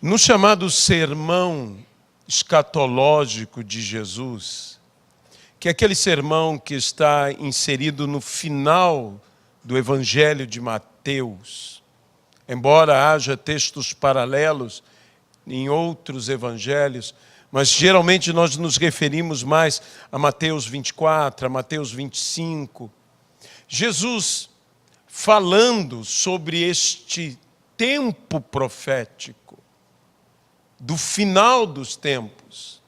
No chamado sermão escatológico de Jesus, que é aquele sermão que está inserido no final do Evangelho de Mateus, embora haja textos paralelos em outros evangelhos, mas geralmente nós nos referimos mais a Mateus 24, a Mateus 25. Jesus falando sobre este tempo profético, do final dos tempos.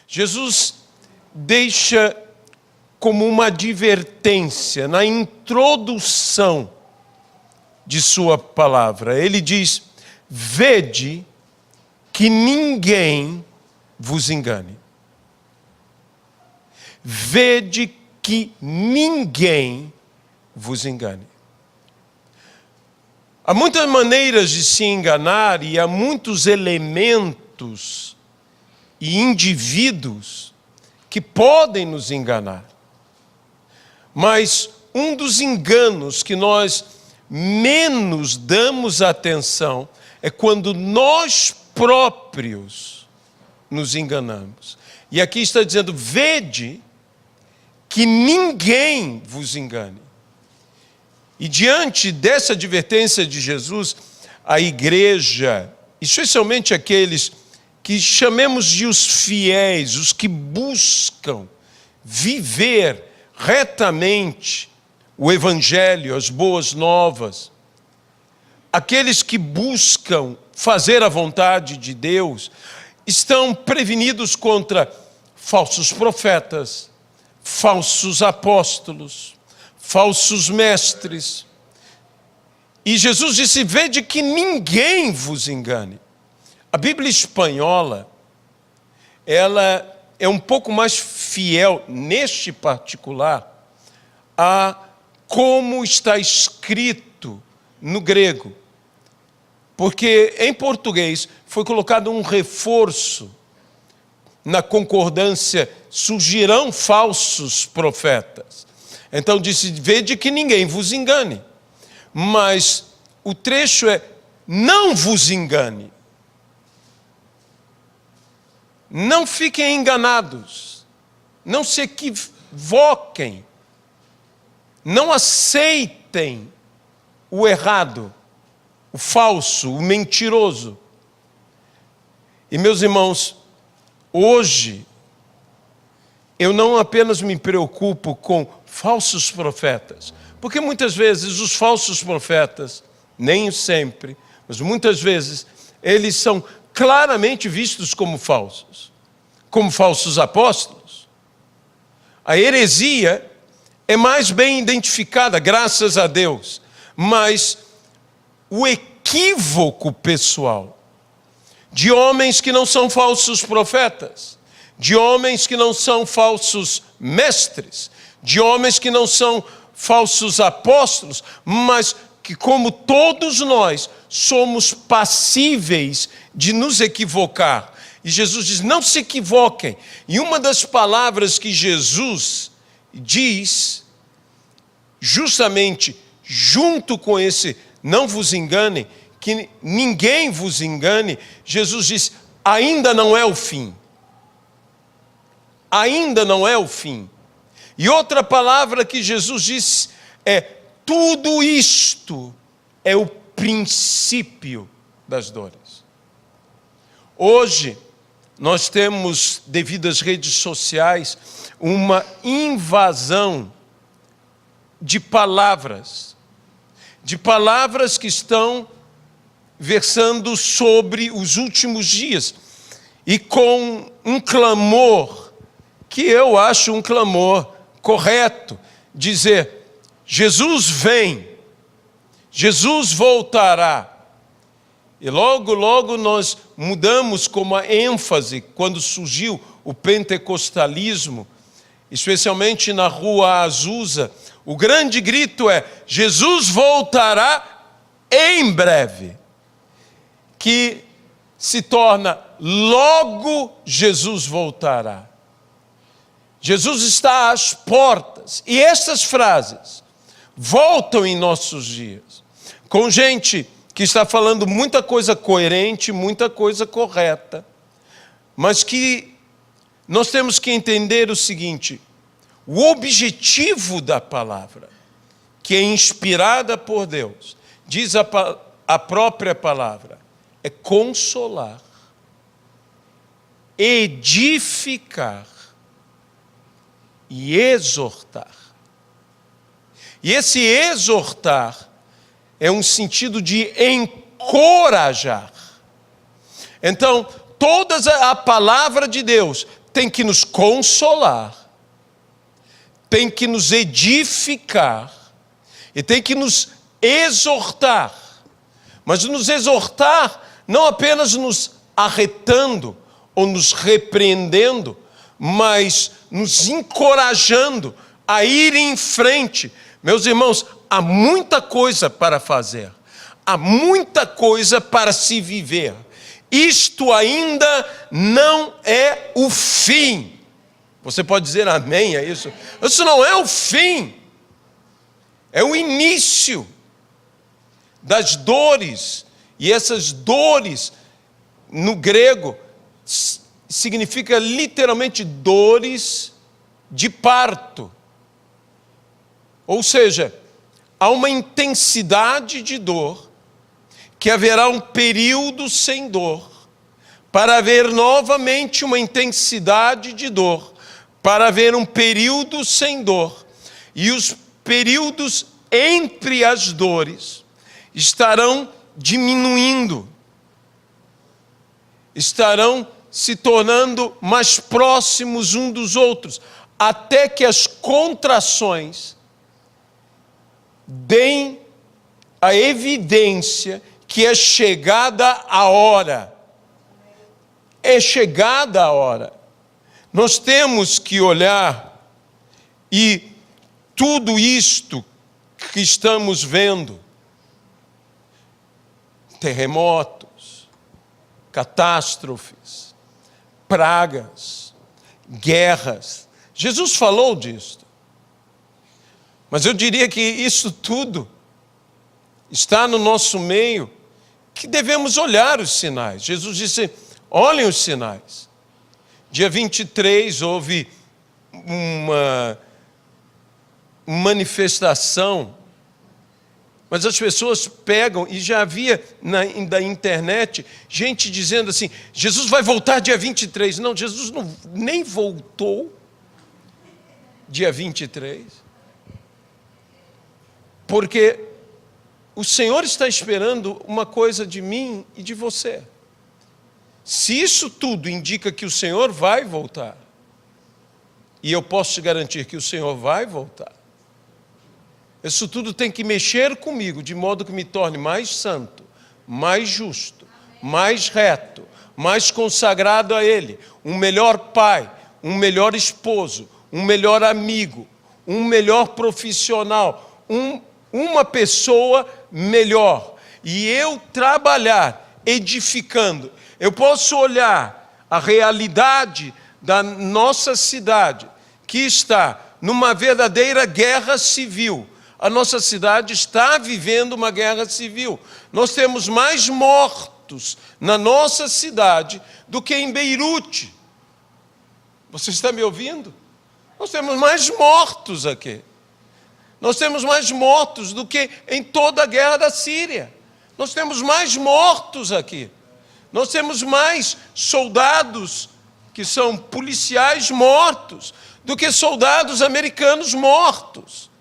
Jesus deixa como uma advertência na introdução de sua palavra. Ele diz: vede que ninguém vos engane. Vede que ninguém vos engane. Há muitas maneiras de se enganar e há muitos elementos e indivíduos que podem nos enganar. Mas um dos enganos que nós menos damos atenção é quando nós próprios nos enganamos. E aqui está dizendo: vede que ninguém vos engane. E diante dessa advertência de Jesus, a igreja, especialmente aqueles que chamemos de os fiéis, os que buscam viver retamente o Evangelho, as boas novas, aqueles que buscam fazer a vontade de Deus, estão prevenidos contra falsos profetas, falsos apóstolos, falsos mestres. E Jesus disse: vede que ninguém vos engane. A Bíblia espanhola, ela é um pouco mais fiel, neste particular, a como está escrito no grego. Porque em português foi colocado um reforço na concordância: surgirão falsos profetas. Então disse: vede que ninguém vos engane. Mas o trecho é: não vos engane. Não fiquem enganados. Não se equivoquem. Não aceitem o errado, o falso, o mentiroso. E meus irmãos, hoje, eu não apenas me preocupo com falsos profetas, porque muitas vezes os falsos profetas, nem sempre, mas muitas vezes, eles são claramente vistos como falsos apóstolos. A heresia é mais bem identificada, graças a Deus, mas o equívoco pessoal de homens que não são falsos profetas, de homens que não são falsos mestres, de homens que não são falsos apóstolos, mas que, como todos nós, somos passíveis de nos equivocar. E Jesus diz: não se equivoquem. E uma das palavras que Jesus diz, justamente junto com esse não vos engane, que ninguém vos engane, Jesus diz: ainda não é o fim. Ainda não é o fim. E outra palavra que Jesus diz é: tudo isto é o princípio das dores. Hoje, nós temos, devido às redes sociais, uma invasão de palavras que estão versando sobre os últimos dias, e com um clamor, que eu acho um clamor correto, dizer: Jesus vem, Jesus voltará. E logo, logo nós mudamos como a ênfase, quando surgiu o pentecostalismo, especialmente na rua Azusa, o grande grito é: Jesus voltará em breve. Que se torna: logo Jesus voltará. Jesus está às portas. E estas frases voltam em nossos dias, com gente que está falando muita coisa coerente, muita coisa correta, mas que nós temos que entender o seguinte: o objetivo da palavra, que é inspirada por Deus, diz a própria palavra, é consolar, edificar e exortar. E esse exortar é um sentido de encorajar. Então, toda a palavra de Deus tem que nos consolar, tem que nos edificar e tem que nos exortar. Mas nos exortar não apenas nos arretando ou nos repreendendo, mas nos encorajando a ir em frente. Meus irmãos, há muita coisa para fazer, há muita coisa para se viver. Isto ainda não é o fim. Você pode dizer amém a isso? Isso não é o fim, é o início das dores. E essas dores, no grego, significa literalmente dores de parto. Ou seja, há uma intensidade de dor, que haverá um período sem dor, para haver novamente uma intensidade de dor, para haver um período sem dor. E os períodos entre as dores estarão diminuindo, estarão se tornando mais próximos uns dos outros, até que as contrações deem a evidência que é chegada a hora. É chegada a hora. Nós temos que olhar e tudo isto que estamos vendo, terremotos, catástrofes, pragas, guerras. Jesus falou disso. Mas eu diria que isso tudo está no nosso meio, que devemos olhar os sinais. Jesus disse, olhem os sinais. Dia 23 houve uma manifestação, mas as pessoas pegam, e já havia na internet gente dizendo assim, Jesus vai voltar dia 23. Não, Jesus nem voltou dia 23. Porque o Senhor está esperando uma coisa de mim e de você. Se isso tudo indica que o Senhor vai voltar, e eu posso te garantir que o Senhor vai voltar, isso tudo tem que mexer comigo, de modo que me torne mais santo, mais justo, mais reto, mais consagrado a Ele, um melhor pai, um melhor esposo, um melhor amigo, um melhor profissional, uma pessoa melhor. E eu trabalhar edificando. Eu posso olhar a realidade da nossa cidade, que está numa verdadeira guerra civil. A nossa cidade está vivendo uma guerra civil. Nós temos mais mortos na nossa cidade do que em Beirute. Você está me ouvindo? Nós temos mais mortos aqui. Nós temos mais mortos do que em toda a guerra da Síria. Nós temos mais mortos aqui. Nós temos mais soldados que são policiais mortos do que soldados americanos mortos.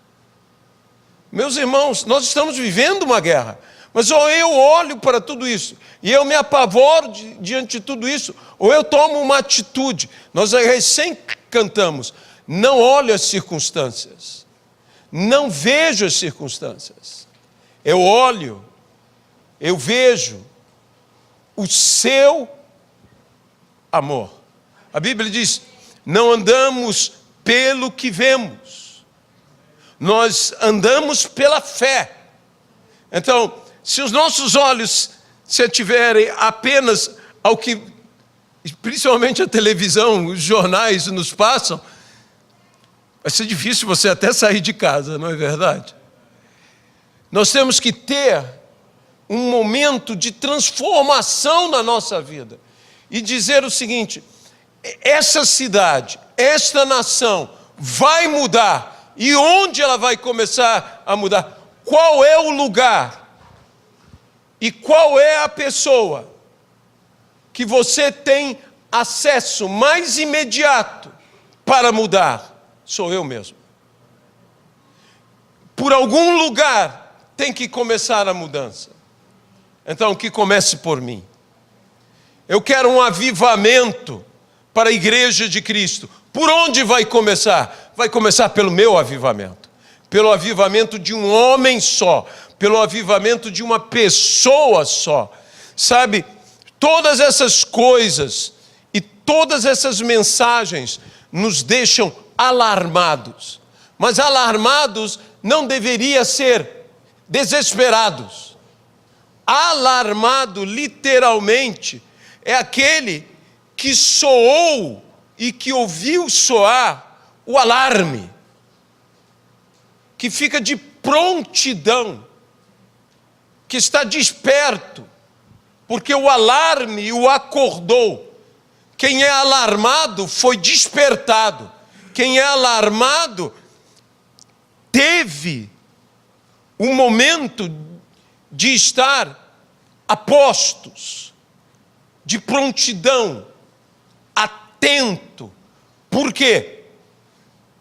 Meus irmãos, nós estamos vivendo uma guerra. Mas ou eu olho para tudo isso e eu me apavoro diante de tudo isso, ou eu tomo uma atitude. Nós recém cantamos, não olho as circunstâncias. Não vejo as circunstâncias. Eu olho, eu vejo o seu amor. A Bíblia diz, não andamos pelo que vemos. Nós andamos pela fé. Então, se os nossos olhos se ativerem apenas ao que, principalmente a televisão, os jornais nos passam, vai ser difícil você até sair de casa, não é verdade? Nós temos que ter um momento de transformação na nossa vida e dizer o seguinte: essa cidade, esta nação vai mudar. E onde ela vai começar a mudar? Qual é o lugar? E qual é a pessoa que você tem acesso mais imediato para mudar? Sou eu mesmo. Por algum lugar tem que começar a mudança. Então, que comece por mim. Eu quero um avivamento para a igreja de Cristo. Por onde vai começar? Vai começar pelo meu avivamento. Pelo avivamento de um homem só. Pelo avivamento de uma pessoa só. Sabe, todas essas coisas e todas essas mensagens nos deixam alarmados. Mas alarmados não deveria ser desesperados. Alarmado, literalmente, é aquele que soou e que ouviu soar o alarme, que fica de prontidão, que está desperto, porque o alarme o acordou. Quem é alarmado foi despertado. Quem é alarmado teve um momento de estar a postos, de prontidão, atento. Por quê?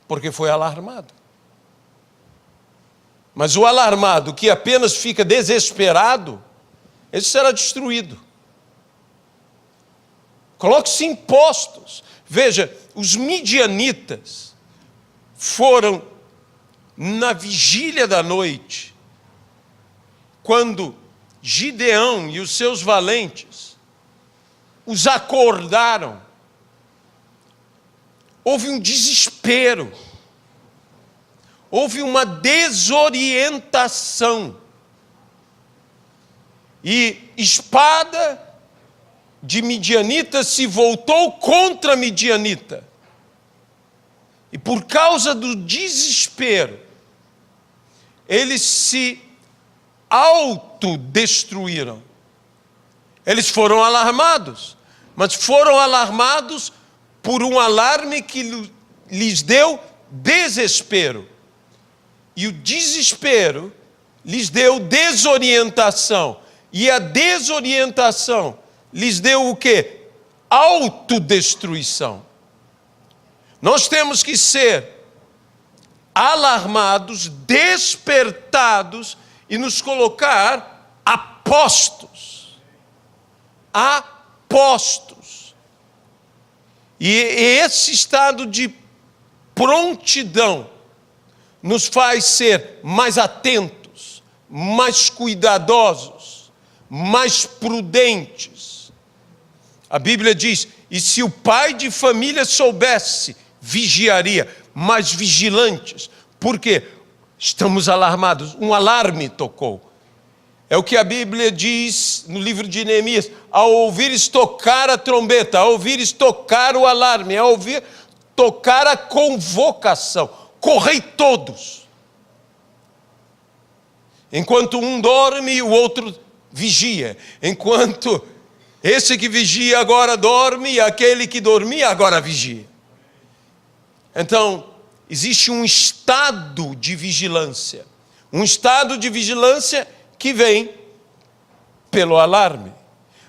Porque foi alarmado. Mas o alarmado que apenas fica desesperado, esse será destruído. Coloque-se em postos. Veja, os midianitas foram na vigília da noite, quando Gideão e os seus valentes os acordaram. Houve um desespero, houve uma desorientação, e espada de midianita se voltou contra midianita, e por causa do desespero, eles se autodestruíram. Eles foram alarmados, mas foram alarmados por um alarme que lhes deu desespero. E o desespero lhes deu desorientação. E a desorientação lhes deu o quê? Autodestruição. Nós temos que ser alarmados, despertados e nos colocar a postos. A postos. E esse estado de prontidão nos faz ser mais atentos, mais cuidadosos, mais prudentes. A Bíblia diz: e se o pai de família soubesse, vigiaria, mais vigilantes. Por quê? Estamos alarmados. Um alarme tocou. É o que a Bíblia diz no livro de Neemias: ao ouvires tocar a trombeta, ao ouvires tocar o alarme, ao ouvir tocar a convocação, correi todos. Enquanto um dorme, o outro vigia. Enquanto esse que vigia agora dorme, e aquele que dormia agora vigia. Então, existe um estado de vigilância. Um estado de vigilância que vem pelo alarme.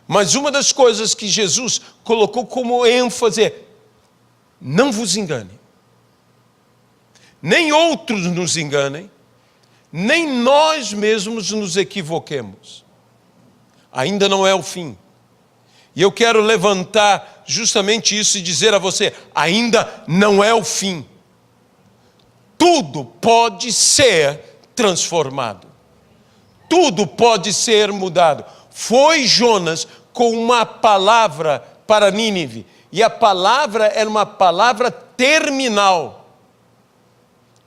Mas uma das coisas que Jesus colocou como ênfase é: não vos engane. Nem outros nos enganem, nem nós mesmos nos equivoquemos. Ainda não é o fim. E eu quero levantar justamente isso e dizer a você: ainda não é o fim. Tudo pode ser transformado. Tudo pode ser mudado. Foi Jonas com uma palavra para Nínive. E a palavra era uma palavra terminal.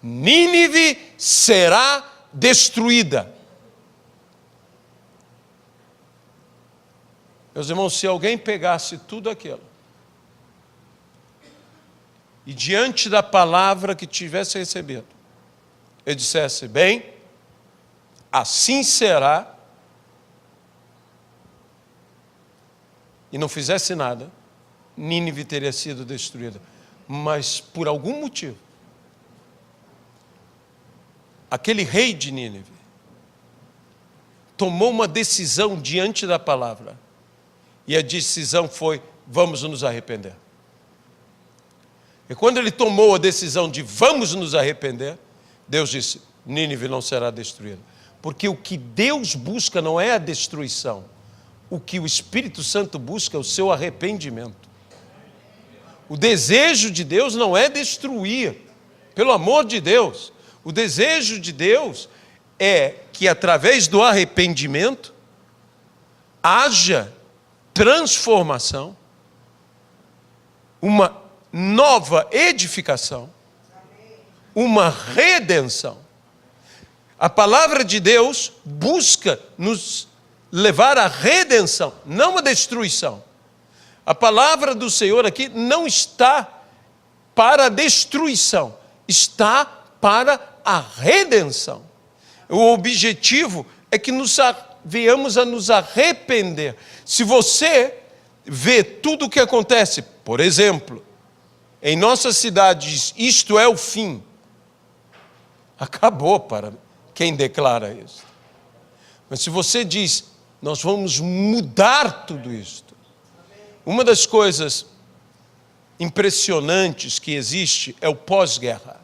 Nínive será destruída. Meus irmãos, se alguém pegasse tudo aquilo e diante da palavra que tivesse recebido, ele dissesse: bem, assim será, e não fizesse nada, Nínive teria sido destruída. Mas por algum motivo, aquele rei de Nínive tomou uma decisão diante da palavra. E a decisão foi: vamos nos arrepender. E quando ele tomou a decisão de vamos nos arrepender, Deus disse: Nínive não será destruída. Porque o que Deus busca não é a destruição. O que o Espírito Santo busca é o seu arrependimento. O desejo de Deus não é destruir, pelo amor de Deus. O desejo de Deus é que através do arrependimento haja transformação, uma nova edificação, uma redenção. A palavra de Deus busca nos levar à redenção, não à destruição. A palavra do Senhor aqui não está para a destruição, está para a redenção. O objetivo é que venhamos a nos arrepender. Se você vê tudo o que acontece, por exemplo, em nossa cidade diz: isto é o fim, acabou para quem declara isso. Mas se você diz: nós vamos mudar tudo isto, uma das coisas impressionantes que existe é o pós-guerra.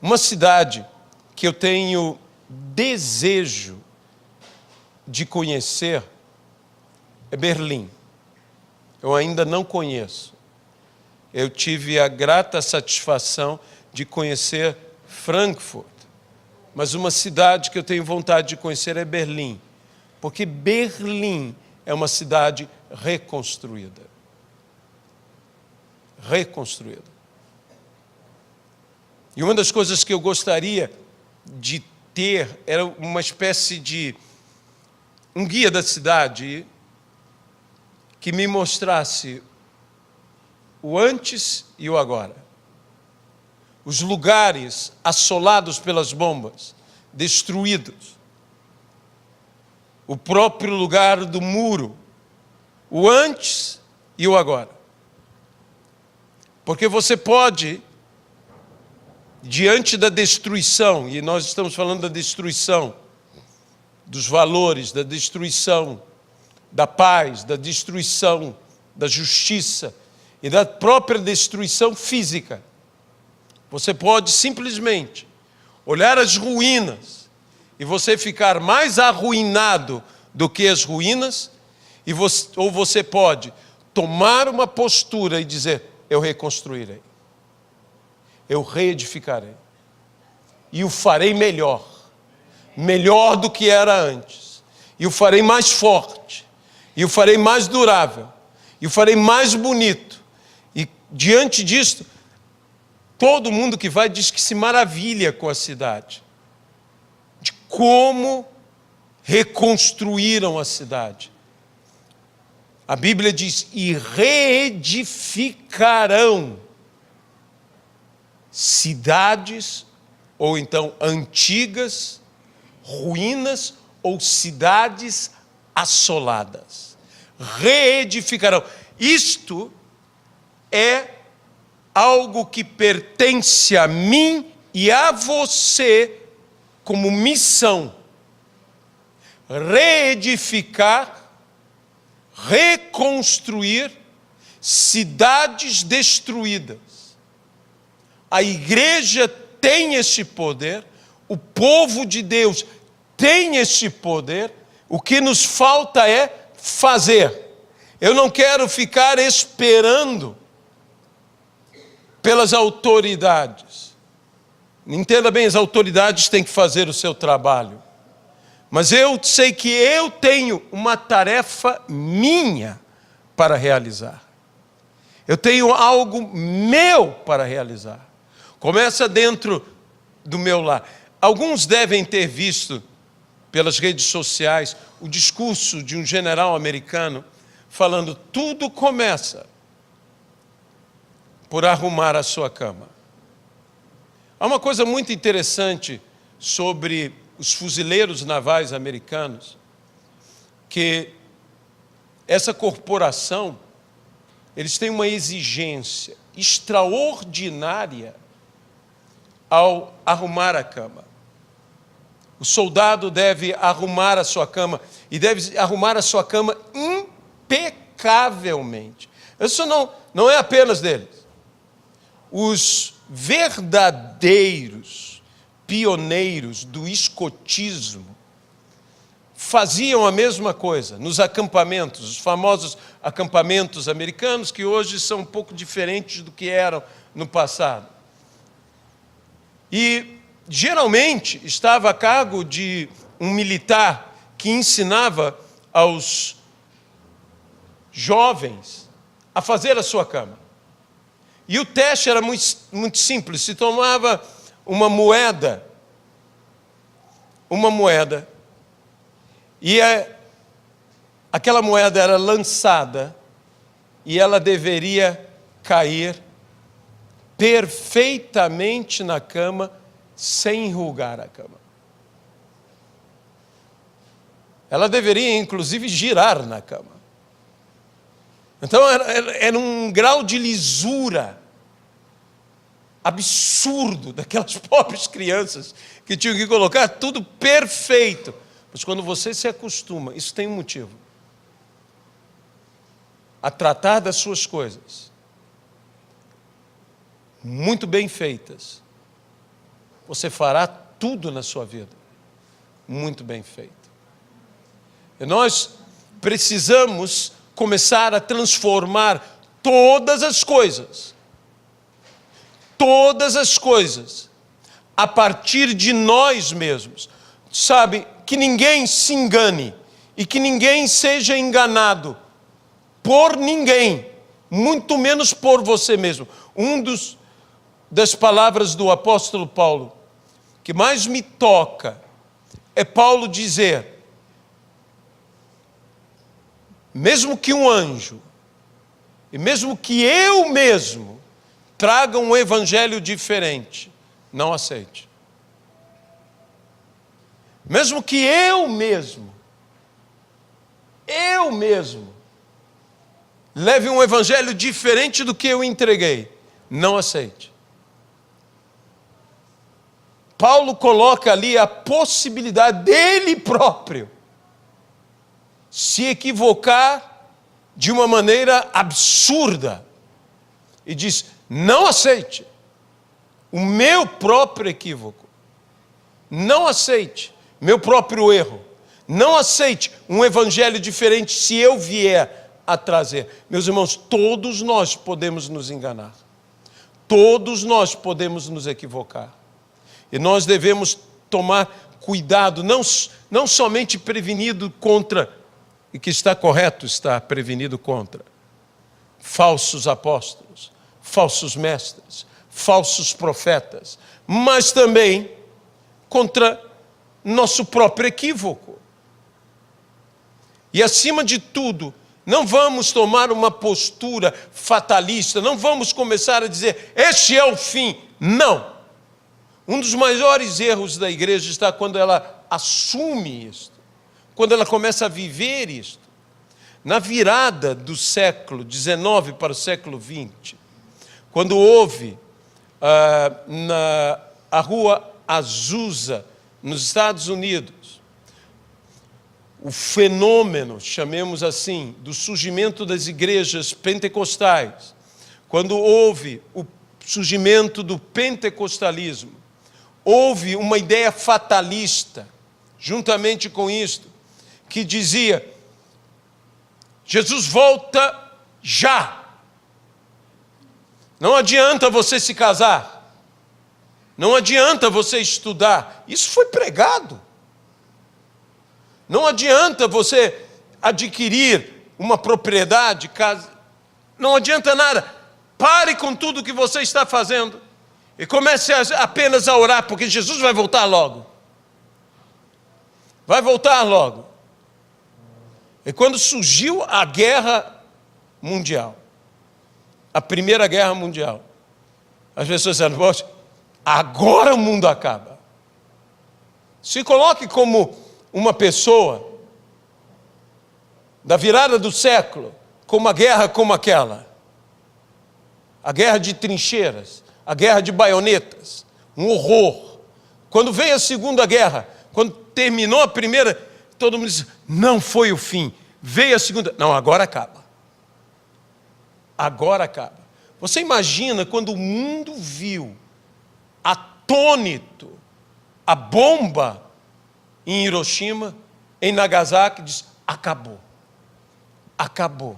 Uma cidade que eu tenho desejo de conhecer é Berlim. Eu ainda não conheço. Eu tive a grata satisfação de conhecer Frankfurt, mas uma cidade que eu tenho vontade de conhecer é Berlim, porque Berlim é uma cidade reconstruída. Reconstruída. E uma das coisas que eu gostaria de ter era uma espécie de um guia da cidade que me mostrasse o antes e o agora. Os lugares assolados pelas bombas, destruídos. O próprio lugar do muro, o antes e o agora. Porque você pode, diante da destruição, e nós estamos falando da destruição dos valores, da destruição da paz, da destruição da justiça e da própria destruição física. Você pode simplesmente olhar as ruínas e você ficar mais arruinado do que as ruínas, ou você pode tomar uma postura e dizer: eu reconstruirei, eu reedificarei, e o farei melhor do que era antes, e o farei mais forte, e o farei mais durável, e o farei mais bonito. E diante disto, todo mundo que vai diz que se maravilha com a cidade, de como reconstruíram a cidade. A Bíblia diz: e reedificarão cidades, ou então antigas, ruínas ou cidades assoladas. Reedificarão. Isto é algo que pertence a mim e a você como missão. Reedificar, reconstruir cidades destruídas. A igreja tem esse poder, o povo de Deus tem esse poder, o que nos falta é fazer. Eu não quero ficar esperando pelas autoridades. Entenda bem, as autoridades têm que fazer o seu trabalho. Mas eu sei que eu tenho uma tarefa minha para realizar. Eu tenho algo meu para realizar. Começa dentro do meu lar. Alguns devem ter visto pelas redes sociais o discurso de um general americano falando: tudo começa por arrumar a sua cama. Há uma coisa muito interessante sobre os fuzileiros navais americanos, que essa corporação, eles têm uma exigência extraordinária ao arrumar a cama. O soldado deve arrumar a sua cama, e deve arrumar a sua cama impecavelmente. Isso não é apenas deles. Os verdadeiros pioneiros do escotismo faziam a mesma coisa nos acampamentos, os famosos acampamentos americanos, que hoje são um pouco diferentes do que eram no passado. E, geralmente, estava a cargo de um militar que ensinava aos jovens a fazer a sua cama. E o teste era muito simples. Se tomava uma moeda, e aquela moeda era lançada, e ela deveria cair perfeitamente na cama, sem enrugar a cama. Ela deveria, inclusive, girar na cama. Então, era um grau de lisura absurdo daquelas pobres crianças que tinham que colocar tudo perfeito. Mas quando você se acostuma, isso tem um motivo, a tratar das suas coisas muito bem feitas, você fará tudo na sua vida muito bem feito. E nós precisamos começar a transformar todas as coisas, a partir de nós mesmos. Sabe, que ninguém se engane e que ninguém seja enganado por ninguém, muito menos por você mesmo. Das palavras do apóstolo Paulo que mais me toca é Paulo dizer: mesmo que um anjo, e mesmo que eu mesmo traga um evangelho diferente, não aceite. Mesmo que eu mesmo leve um evangelho diferente do que eu entreguei, não aceite. Paulo coloca ali a possibilidade dele próprio se equivocar de uma maneira absurda. E diz: não aceite o meu próprio equívoco. Não aceite meu próprio erro. Não aceite um evangelho diferente se eu vier a trazer. Meus irmãos, todos nós podemos nos enganar. Todos nós podemos nos equivocar. E nós devemos tomar cuidado, não somente prevenido contra, e que está correto estar prevenido contra, falsos apóstolos, falsos mestres, falsos profetas, mas também contra nosso próprio equívoco. E acima de tudo, não vamos tomar uma postura fatalista, não vamos começar a dizer: este é o fim. Não. Um dos maiores erros da igreja está quando ela assume isto, quando ela começa a viver isto. Na virada do século XIX para o século XX, quando houve na rua Azusa, nos Estados Unidos, o fenômeno, chamemos assim, do surgimento das igrejas pentecostais, quando houve o surgimento do pentecostalismo, houve uma ideia fatalista, juntamente com isto, que dizia: Jesus volta já. Não adianta você se casar. Não adianta você estudar. Isso foi pregado. Não adianta você adquirir uma propriedade, casa. Não adianta nada. Pare com tudo que você está fazendo e comece apenas a orar, porque Jesus vai voltar logo. Vai voltar logo. E quando surgiu a guerra mundial, a Primeira Guerra Mundial, as pessoas disseram: poxa, agora o mundo acaba. Se coloque como uma pessoa, da virada do século, com uma guerra como aquela. A guerra de trincheiras, a guerra de baionetas, um horror. Quando veio a Segunda Guerra, quando terminou a primeira, todo mundo disse, não foi o fim. Veio a segunda, não, agora acaba. Agora acaba. Você imagina quando o mundo viu, atônito, a bomba em Hiroshima, em Nagasaki, diz, acabou. Acabou.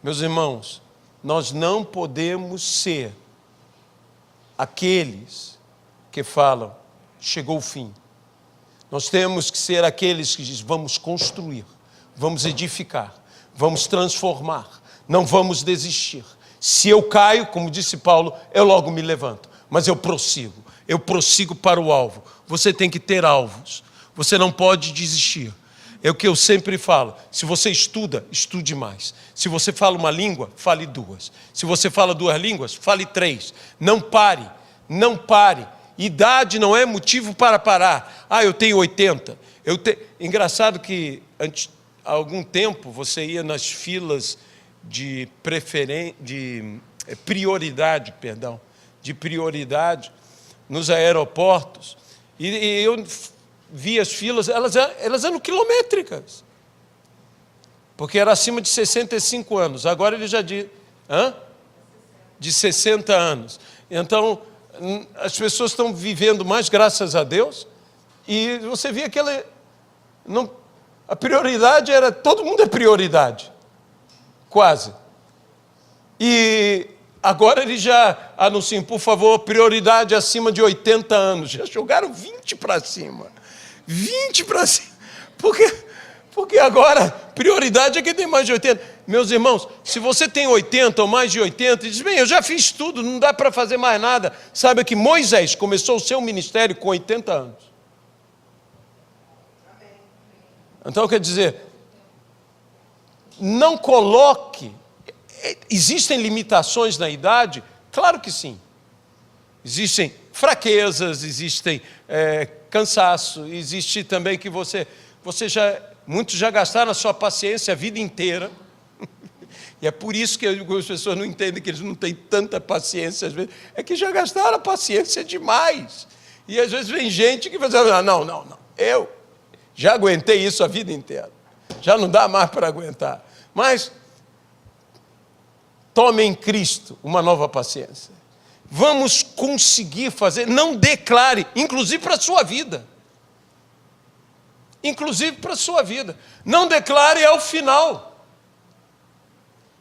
Meus irmãos, nós não podemos ser aqueles que falam, chegou o fim. Nós temos que ser aqueles que dizem, vamos construir, vamos edificar, vamos transformar, não vamos desistir. Se eu caio, como disse Paulo, eu logo me levanto, mas eu prossigo para o alvo. Você tem que ter alvos, você não pode desistir. É o que eu sempre falo, se você estuda, estude mais. Se você fala uma língua, fale duas. Se você fala duas línguas, fale três. Não pare, não pare. Idade não é motivo para parar. Eu tenho 80. Engraçado que há algum tempo você ia nas filas de prioridade nos aeroportos, e eu vi as filas, elas eram quilométricas, porque era acima de 65 anos, agora ele já diz, de 60 anos. Então, as pessoas estão vivendo mais, graças a Deus, e você via a prioridade era, todo mundo é prioridade, quase. E agora eles já anunciam, por favor, prioridade acima de 80 anos. Já jogaram 20 para cima. 20 para cima. Porque agora, prioridade é quem tem mais de 80. Meus irmãos, se você tem 80 ou mais de 80, e diz, bem, eu já fiz tudo, não dá para fazer mais nada. Saiba que Moisés começou o seu ministério com 80 anos. Então, quer dizer, não coloque... Existem limitações na idade? Claro que sim. Existem fraquezas, existem cansaço, existe também que muitos já gastaram a sua paciência a vida inteira. E é por isso que as pessoas não entendem que eles não têm tanta paciência, às vezes, é que já gastaram a paciência demais. E às vezes vem gente que vai dizer, não, eu já aguentei isso a vida inteira, já não dá mais para aguentar. Mas tome em Cristo uma nova paciência. Vamos conseguir fazer, não declare, inclusive para a sua vida. Inclusive para a sua vida. Não declare ao final.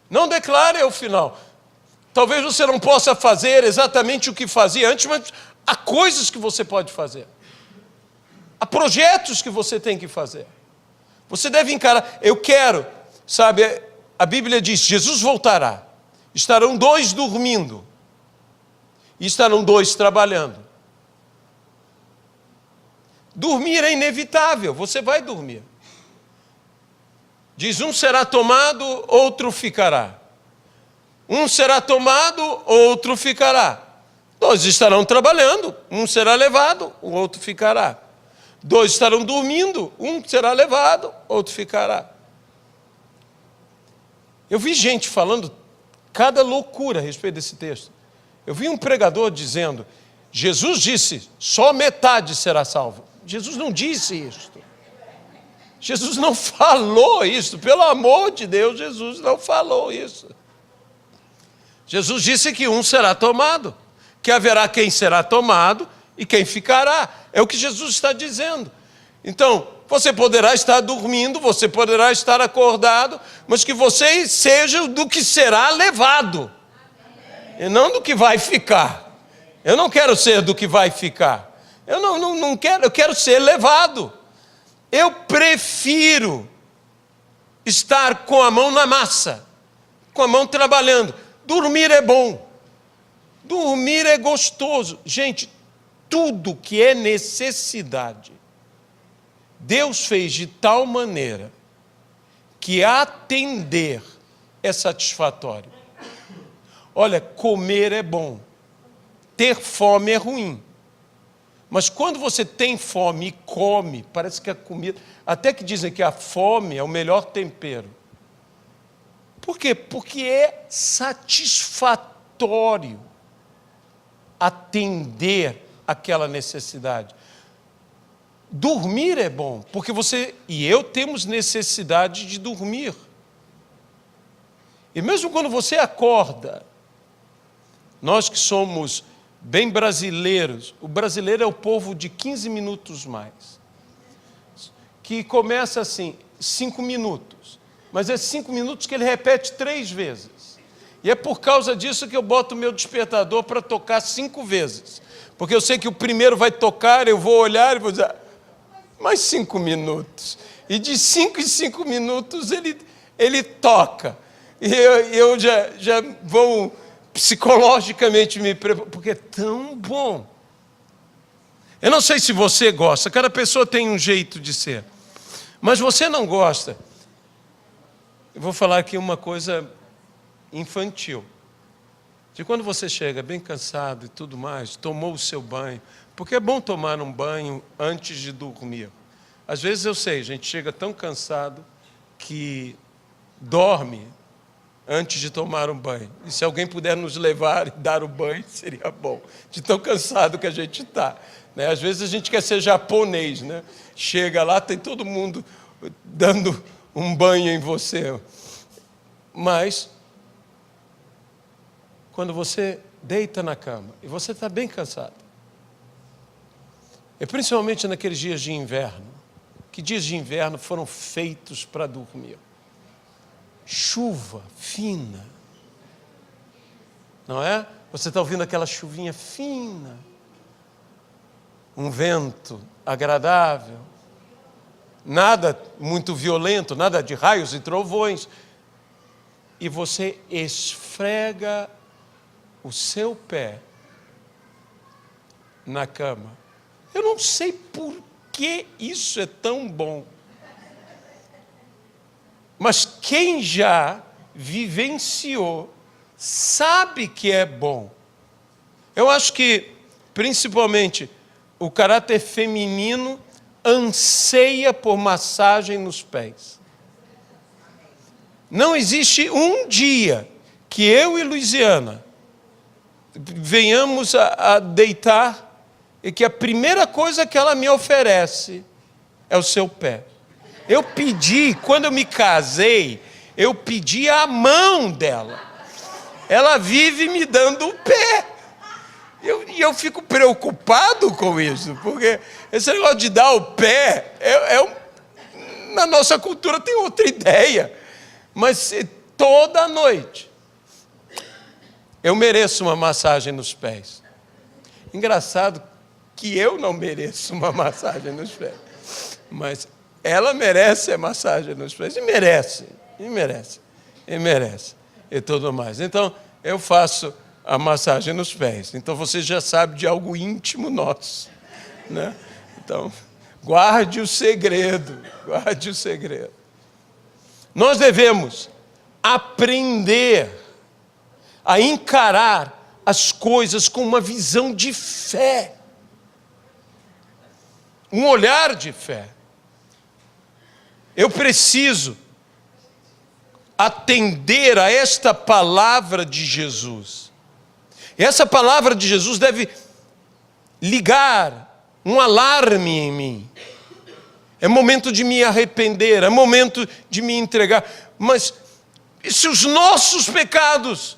Não declare ao final. Talvez você não possa fazer exatamente o que fazia antes, mas há coisas que você pode fazer. Há projetos que você tem que fazer. Você deve encarar, sabe, a Bíblia diz, Jesus voltará. Estarão 2 dormindo e estarão 2 trabalhando. Dormir é inevitável, você vai dormir. Diz, um será tomado, outro ficará. Um será tomado, outro ficará. 2 estarão trabalhando, um será levado, o outro ficará. 2 estarão dormindo, um será levado, outro ficará. Eu vi gente falando cada loucura a respeito desse texto. Eu vi um pregador dizendo, Jesus disse, só metade será salvo. Jesus não disse isso. Jesus não falou isso. Pelo amor de Deus, Jesus não falou isso. Jesus disse que um será tomado, que haverá quem será tomado e quem ficará. É o que Jesus está dizendo. Então, você poderá estar dormindo, você poderá estar acordado, mas que você seja do que será levado, e não do que vai ficar. Eu não quero ser do que vai ficar. Eu quero ser levado. Eu prefiro estar com a mão na massa, com a mão trabalhando. Dormir é bom. Dormir é gostoso. Gente, tudo que é necessidade, Deus fez de tal maneira que atender é satisfatório. Olha, comer é bom, ter fome é ruim. Mas quando você tem fome e come, parece que a comida... Até que dizem que a fome é o melhor tempero. Por quê? Porque é satisfatório atender aquela necessidade. Dormir é bom, porque você e eu temos necessidade de dormir. E mesmo quando você acorda, nós que somos bem brasileiros, o brasileiro é o povo de 15 minutos mais, que começa assim, 5 minutos, mas é 5 minutos que ele repete 3 vezes. E é por causa disso que eu boto o meu despertador para tocar 5 vezes, porque eu sei que o primeiro vai tocar, eu vou olhar e vou dizer, mais 5 minutos. E de 5 em 5 minutos ele toca. E eu já vou psicologicamente me preparar, porque é tão bom. Eu não sei se você gosta, cada pessoa tem um jeito de ser. Mas você não gosta. Eu vou falar aqui uma coisa infantil. De quando você chega bem cansado e tudo mais, tomou o seu banho, porque é bom tomar um banho antes de dormir. Às vezes eu sei, a gente chega tão cansado que dorme antes de tomar um banho. E se alguém puder nos levar e dar o banho, seria bom, de tão cansado que a gente está. Né? Às vezes a gente quer ser japonês, né? Chega lá, tem todo mundo dando um banho em você. Mas, quando você deita na cama e você está bem cansado, e principalmente naqueles dias de inverno, que dias de inverno foram feitos para dormir? Chuva fina, não é? Você está ouvindo aquela chuvinha fina, um vento agradável, nada muito violento, nada de raios e trovões, e você esfrega o seu pé na cama. Eu não sei por que isso é tão bom. Mas quem já vivenciou, sabe que é bom. Eu acho que, principalmente, o caráter feminino anseia por massagem nos pés. Não existe um dia que eu e Luiziana venhamos a deitar e que a primeira coisa que ela me oferece é o seu pé. Eu pedi, quando eu me casei, eu pedi a mão dela. Ela vive me dando o pé. E eu fico preocupado com isso, porque esse negócio de dar o pé, na nossa cultura tem outra ideia. Mas toda noite eu mereço uma massagem nos pés. Engraçado que eu não mereço uma massagem nos pés. Mas ela merece a massagem nos pés, e merece, e tudo mais. Então, eu faço a massagem nos pés. Então, você já sabe de algo íntimo nosso, né? Então, guarde o segredo, guarde o segredo. Nós devemos aprender a encarar as coisas com uma visão de fé, um olhar de fé. Eu preciso atender a esta palavra de Jesus. E essa palavra de Jesus deve ligar um alarme em mim. É momento de me arrepender, é momento de me entregar. Mas e se os nossos pecados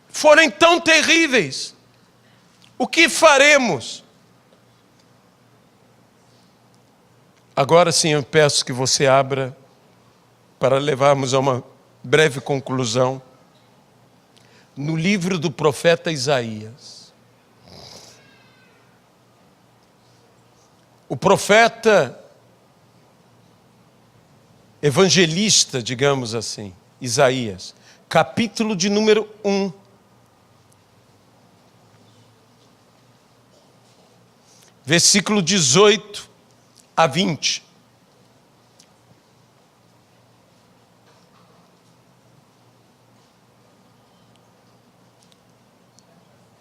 forem tão terríveis, o que faremos? Agora sim eu peço que você abra para levarmos a uma breve conclusão no livro do profeta Isaías. O profeta evangelista, digamos assim, Isaías, capítulo de número 1. Versículo 18 a 20.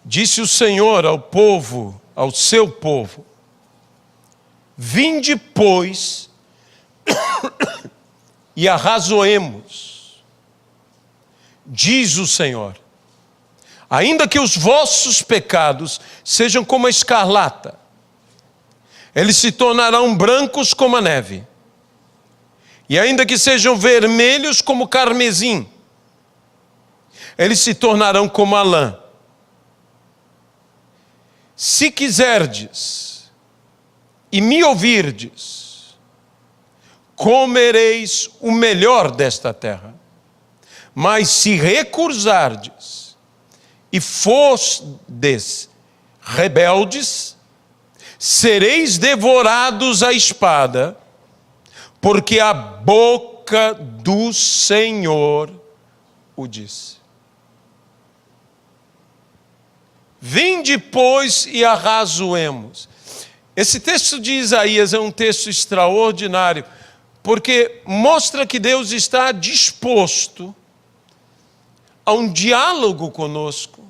Disse o Senhor ao povo, ao seu povo: vinde, pois, e arrazoemos. diz o Senhor. Ainda que os vossos pecados sejam como a escarlata, eles se tornarão brancos como a neve. E ainda que sejam vermelhos como o carmesim, eles se tornarão como a lã. Se quiserdes e me ouvirdes, comereis o melhor desta terra. Mas se recusardes e fosdes rebeldes, sereis devorados à espada, porque a boca do Senhor o disse. Vinde, pois, e arrazoemos. Esse texto de Isaías é um texto extraordinário, porque mostra que Deus está disposto a um diálogo conosco.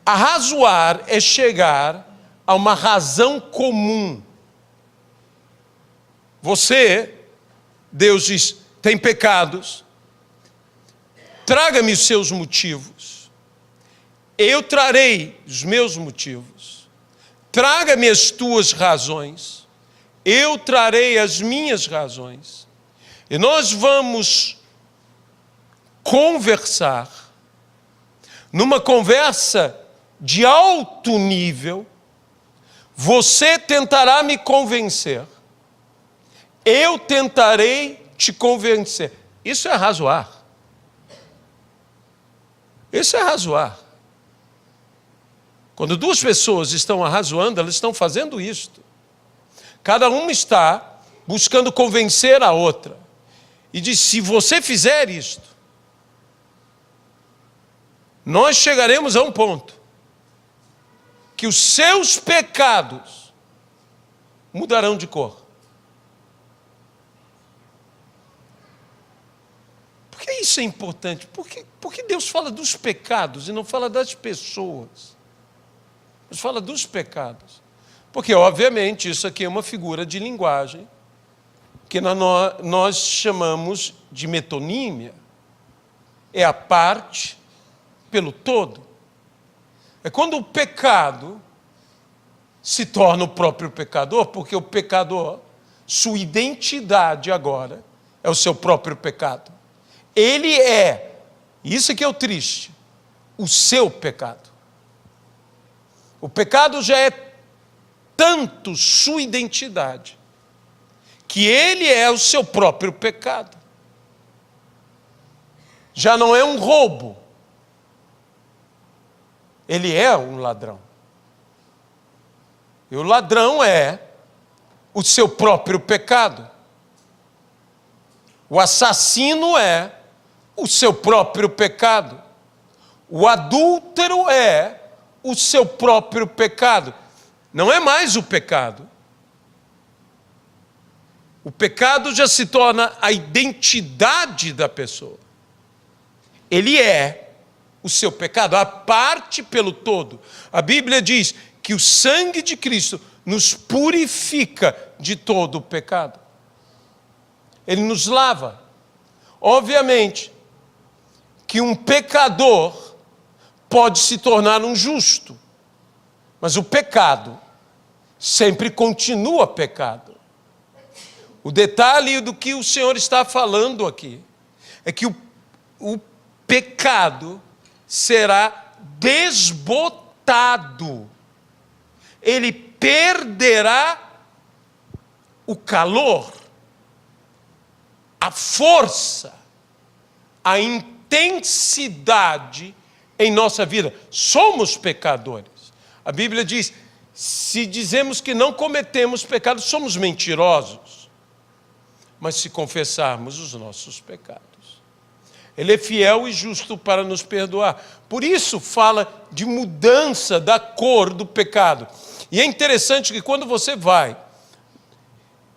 Arrazoar é chegar a uma razão comum. Você, Deus diz, tem pecados, traga-me os seus motivos, eu trarei os meus motivos, traga-me as tuas razões, eu trarei as minhas razões, e nós vamos conversar, numa conversa de alto nível. Você tentará me convencer, eu tentarei te convencer. Isso é arrazoar. Isso é arrazoar. Quando duas pessoas estão arrazoando, elas estão fazendo isto. Cada uma está buscando convencer a outra. E diz, se você fizer isto, nós chegaremos a um ponto que os seus pecados mudarão de cor. Por que isso é importante? Por que Deus fala dos pecados e não fala das pessoas? Deus fala dos pecados. Porque, obviamente, isso aqui é uma figura de linguagem que nós chamamos de metonímia. É a parte pelo todo. É quando o pecado se torna o próprio pecador, porque o pecador, sua identidade agora é o seu próprio pecado. Ele é, isso que é o triste, o seu pecado. O pecado já é tanto sua identidade, que ele é o seu próprio pecado. Já não é um roubo. Ele é um ladrão. E o ladrão é o seu próprio pecado. O assassino é o seu próprio pecado. O adúltero é o seu próprio pecado. Não é mais o pecado. O pecado já se torna a identidade da pessoa. Ele é o seu pecado, a parte pelo todo. A Bíblia diz que o sangue de Cristo nos purifica de todo o pecado. Ele nos lava. Obviamente que um pecador pode se tornar um justo, mas o pecado sempre continua pecado. O detalhe do que o Senhor está falando aqui é que o pecado será desbotado. Ele perderá o calor, a força, a intensidade em nossa vida. Somos pecadores. A Bíblia diz, se dizemos que não cometemos pecado, somos mentirosos. Mas se confessarmos os nossos pecados, Ele é fiel e justo para nos perdoar. Por isso fala de mudança da cor do pecado. E é interessante que quando você vai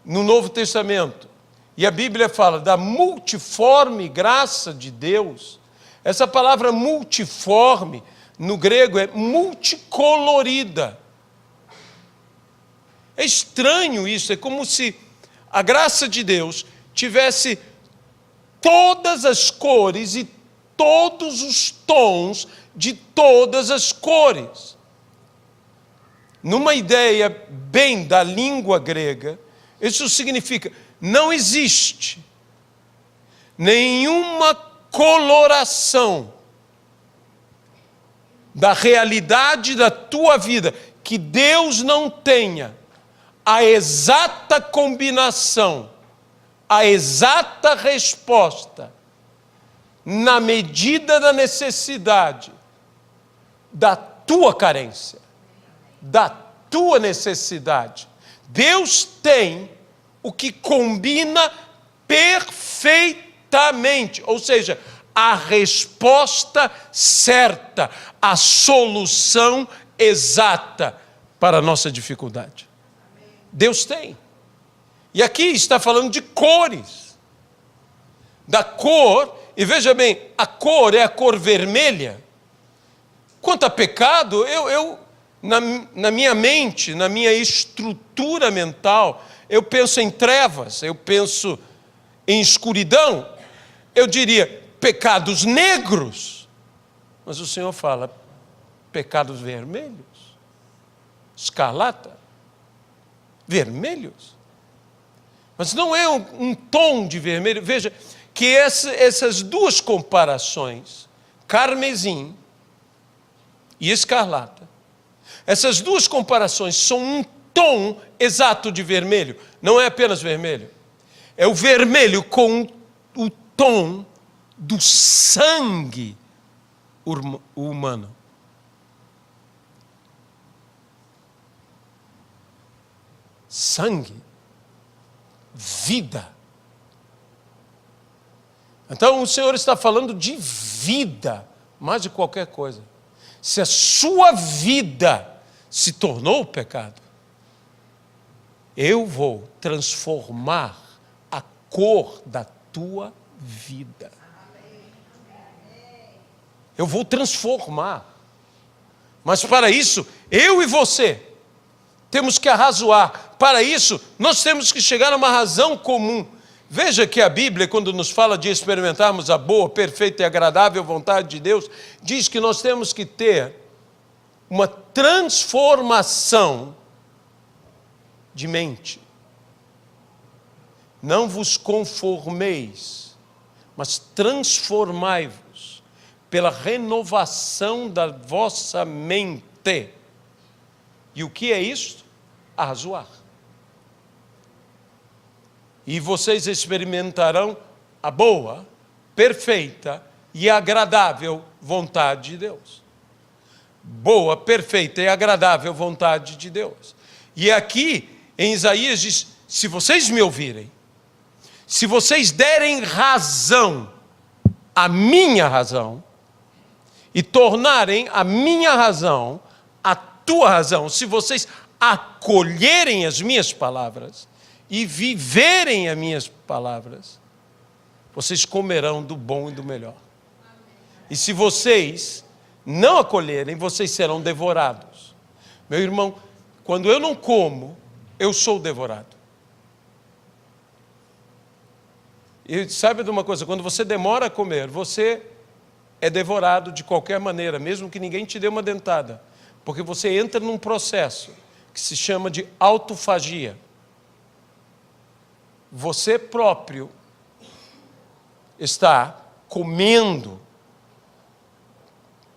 no Novo Testamento, e a Bíblia fala da multiforme graça de Deus, essa palavra multiforme, no grego, é multicolorida. É estranho isso, é como se a graça de Deus tivesse todas as cores e todos os tons de todas as cores. Numa ideia bem da língua grega, isso significa: não existe nenhuma coloração da realidade da tua vida que Deus não tenha a exata combinação, a exata resposta, na medida da necessidade, da tua carência, da tua necessidade. Deus tem o que combina perfeitamente, ou seja, a resposta certa, a solução exata para a nossa dificuldade. Deus tem. E aqui está falando de cores. Da cor, e veja bem, a cor é a cor vermelha. Quanto a pecado, na minha mente, na minha estrutura mental, eu penso em trevas, eu penso em escuridão, eu diria pecados negros, mas o Senhor fala pecados vermelhos, escarlata, vermelhos. Mas não é um tom de vermelho. Veja que essas duas comparações, carmesim e escarlata, essas duas comparações são um tom exato de vermelho. Não é apenas vermelho. É o vermelho com o tom do sangue humano. Sangue, vida. Então o Senhor está falando de vida, mais de qualquer coisa. Se a sua vida se tornou pecado, eu vou transformar a cor da tua vida. Eu vou transformar. Mas para isso, eu e você temos que arrazoar. Para isso, nós temos que chegar a uma razão comum. Veja que a Bíblia, quando nos fala de experimentarmos a boa, perfeita e agradável vontade de Deus, diz que nós temos que ter uma transformação de mente. Não vos conformeis, mas transformai-vos pela renovação da vossa mente. E o que é isto? Arrazoar. E vocês experimentarão a boa, perfeita e agradável vontade de Deus. Boa, perfeita e agradável vontade de Deus. E aqui, em Isaías diz: se vocês me ouvirem, se vocês derem razão à minha razão, e tornarem a minha razão a tua razão, se vocês acolherem as minhas palavras e viverem as minhas palavras, vocês comerão do bom e do melhor. E se vocês não acolherem, vocês serão devorados. Meu irmão, quando eu não como, eu sou devorado. E sabe de uma coisa, quando você demora a comer, você é devorado de qualquer maneira, mesmo que ninguém te dê uma dentada, porque você entra num processo que se chama de autofagia. Você próprio está comendo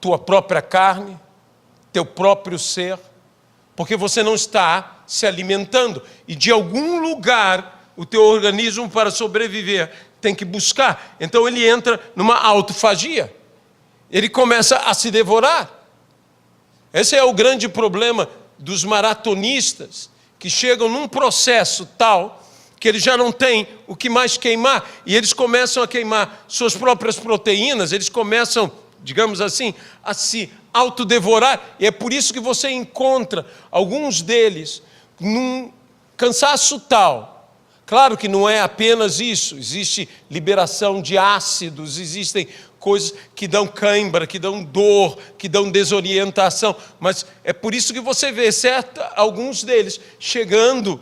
tua própria carne, teu próprio ser, porque você não está se alimentando. E de algum lugar, o teu organismo, para sobreviver, tem que buscar. Então ele entra numa autofagia. Ele começa a se devorar. Esse é o grande problema dos maratonistas, que chegam num processo tal que eles já não têm o que mais queimar, e eles começam a queimar suas próprias proteínas, eles começam, digamos assim, a se autodevorar, e é por isso que você encontra alguns deles num cansaço tal. Claro que não é apenas isso, existe liberação de ácidos, existem coisas que dão cãibra, que dão dor, que dão desorientação, mas é por isso que você vê alguns deles chegando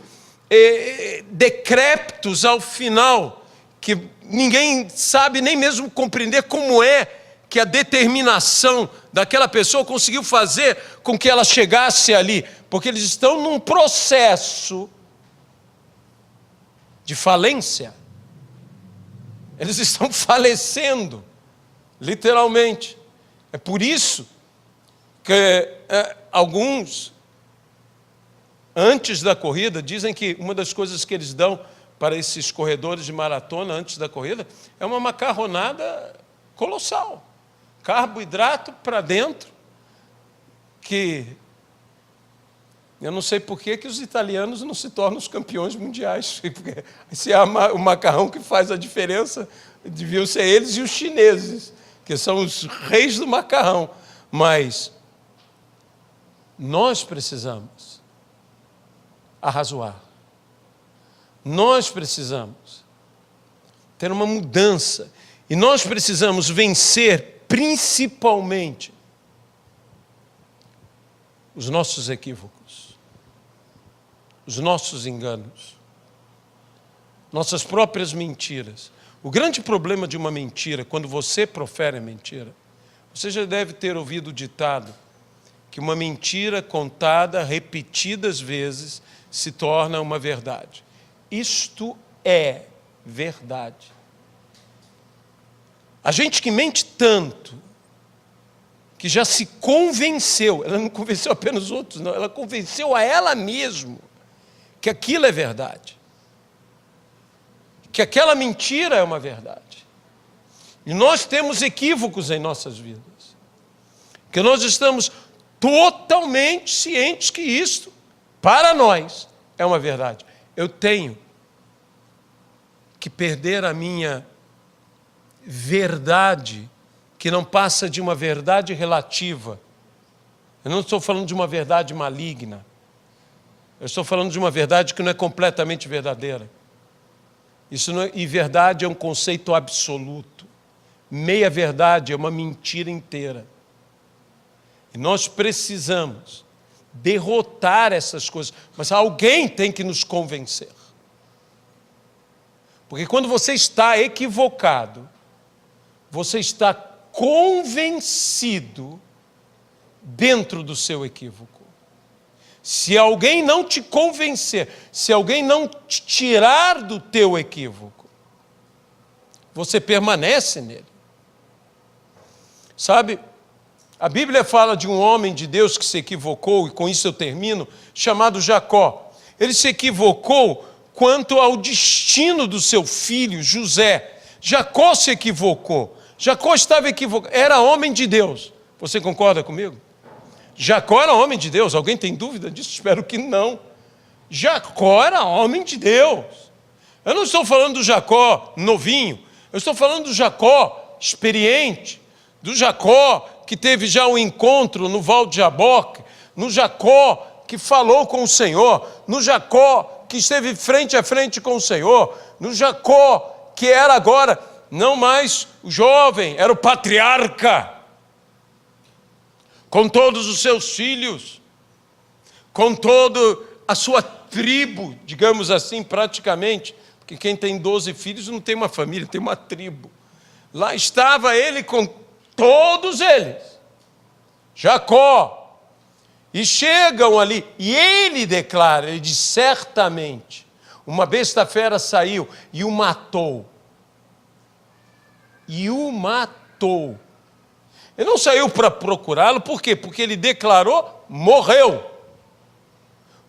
decrépitos ao final, que ninguém sabe nem mesmo compreender como é que a determinação daquela pessoa conseguiu fazer com que ela chegasse ali, porque eles estão num processo de falência. Eles estão falecendo, literalmente. É por isso que alguns, antes da corrida, dizem que uma das coisas que eles dão para esses corredores de maratona antes da corrida é uma macarronada colossal. Carboidrato para dentro, que eu não sei por que os italianos não se tornam os campeões mundiais. Porque se é o macarrão que faz a diferença, deviam ser eles e os chineses, que são os reis do macarrão. Mas nós precisamos arrazoar. Nós precisamos ter uma mudança. E nós precisamos vencer, principalmente, os nossos equívocos, os nossos enganos, nossas próprias mentiras. O grande problema de uma mentira, quando você profere a mentira, você já deve ter ouvido o ditado que uma mentira contada repetidas vezes se torna uma verdade. Isto é verdade. A gente que mente tanto, que já se convenceu, ela não convenceu apenas os outros, não, ela convenceu a ela mesma que aquilo é verdade. Que aquela mentira é uma verdade. E nós temos equívocos em nossas vidas. Que nós estamos totalmente cientes que isto, para nós, é uma verdade. Eu tenho que perder a minha verdade, que não passa de uma verdade relativa. Eu não estou falando de uma verdade maligna. Eu estou falando de uma verdade que não é completamente verdadeira. Isso não é, e verdade é um conceito absoluto. Meia verdade é uma mentira inteira. E nós precisamos derrotar essas coisas. Mas alguém tem que nos convencer. Porque quando você está equivocado, você está convencido dentro do seu equívoco. Se alguém não te convencer, se alguém não te tirar do teu equívoco, você permanece nele. Sabe, a Bíblia fala de um homem de Deus que se equivocou, e com isso eu termino, chamado Jacó. Ele se equivocou quanto ao destino do seu filho, José. Jacó se equivocou. Jacó estava equivocado, era homem de Deus. Você concorda comigo? Jacó era homem de Deus. Alguém tem dúvida disso? Espero que não. Jacó era homem de Deus. Eu não estou falando do Jacó novinho. Eu estou falando do Jacó experiente. Do Jacó que teve já um encontro no Val de Jaboque. No Jacó que falou com o Senhor. No Jacó que esteve frente a frente com o Senhor. No Jacó que era agora não mais o jovem, era o patriarca. Com todos os seus filhos, com toda a sua tribo, digamos assim, praticamente, porque quem tem 12 filhos não tem uma família, tem uma tribo. Lá estava ele com todos eles, Jacó, e chegam ali, e ele declara, ele diz, certamente, uma besta fera saiu e o matou. E o matou. Ele não saiu para procurá-lo, por quê? Porque ele declarou, morreu.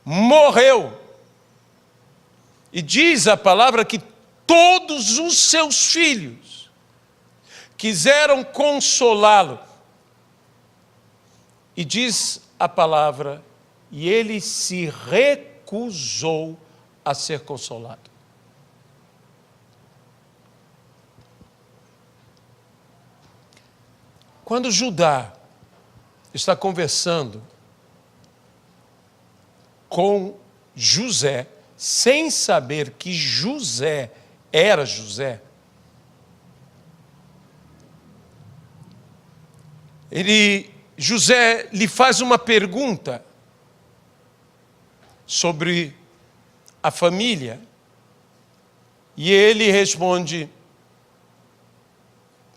Morreu. E diz a palavra que todos os seus filhos quiseram consolá-lo. E diz a palavra, e ele se recusou a ser consolado. Quando Judá está conversando com José, sem saber que José era José, José lhe faz uma pergunta sobre a família. E ele responde: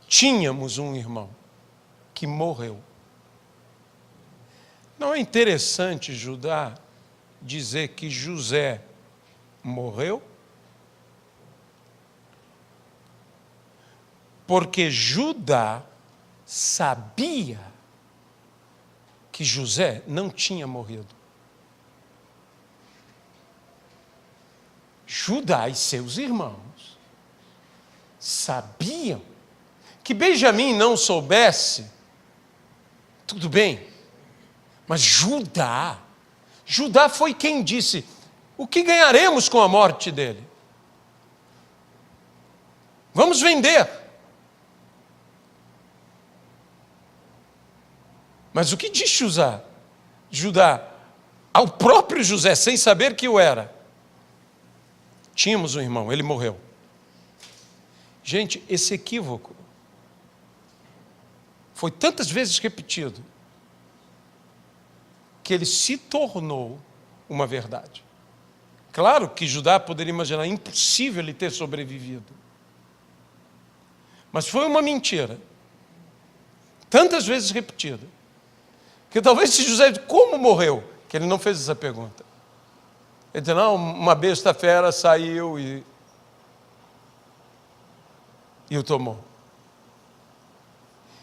tínhamos um irmão que morreu. Não é interessante Judá dizer que José morreu? Porque Judá sabia que José não tinha morrido. Judá e seus irmãos sabiam que Benjamim não soubesse, tudo bem, mas Judá foi quem disse: o que ganharemos com a morte dele? Vamos vender. Mas o que diz Judá, ao próprio José, sem saber que o era? Tínhamos um irmão, ele morreu. Gente, esse equívoco foi tantas vezes repetido que ele se tornou uma verdade. Claro que Judá poderia imaginar impossível ele ter sobrevivido. Mas foi uma mentira, tantas vezes repetida, que talvez se José, como morreu? Que ele não fez essa pergunta. Ele disse: não, uma besta fera saiu e o tomou.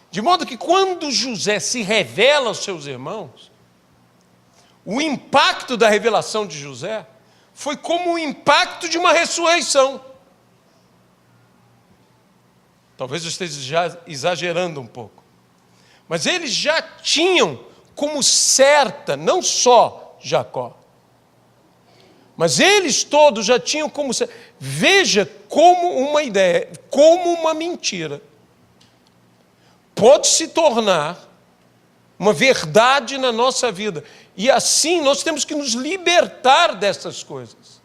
De modo que quando José se revela aos seus irmãos, o impacto da revelação de José foi como o impacto de uma ressurreição. Talvez eu esteja já exagerando um pouco, mas eles já tinham como certa, não só Jacó, mas eles todos já tinham como certa. Veja como uma ideia, como uma mentira pode se tornar uma verdade na nossa vida. E assim nós temos que nos libertar dessas coisas.